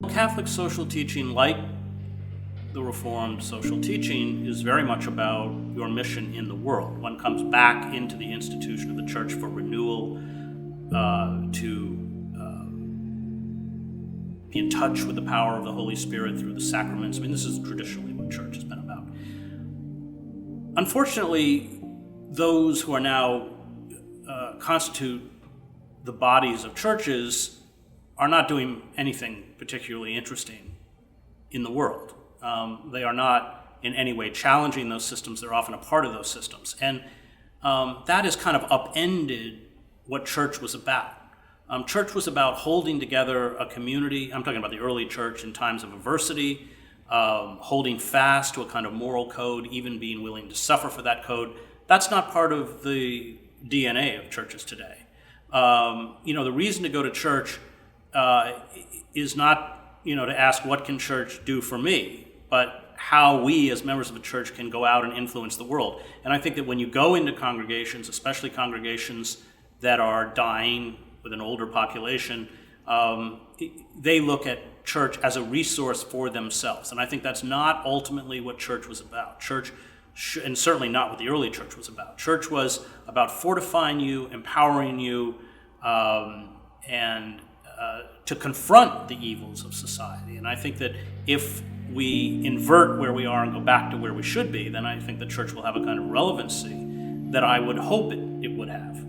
Catholic social teaching, like the Reformed social teaching, is very much about your mission in the world. One comes back into the institution of the church for renewal, to be in touch with the power of the Holy Spirit through the sacraments. I mean, this is traditionally what church has been about. Unfortunately, those who are now constitute the bodies of churches are not doing anything particularly interesting in the world. They are not in any way challenging those systems. They're often a part of those systems. And that has kind of upended what church was about. Church was about holding together a community. I'm talking about the early church in times of adversity, holding fast to a kind of moral code, even being willing to suffer for that code. That's not part of the DNA of churches today. The reason to go to church is not, to ask what can church do for me, but how we as members of a church can go out and influence the world. And I think that when you go into congregations, especially congregations that are dying with an older population, they look at church as a resource for themselves. And I think that's not ultimately what church was about. Church, and certainly not what the early church was about. Church was about fortifying you, empowering you, and to confront the evils of society. And I think that if we invert where we are and go back to where we should be, then I think the church will have a kind of relevancy that I would hope it would have.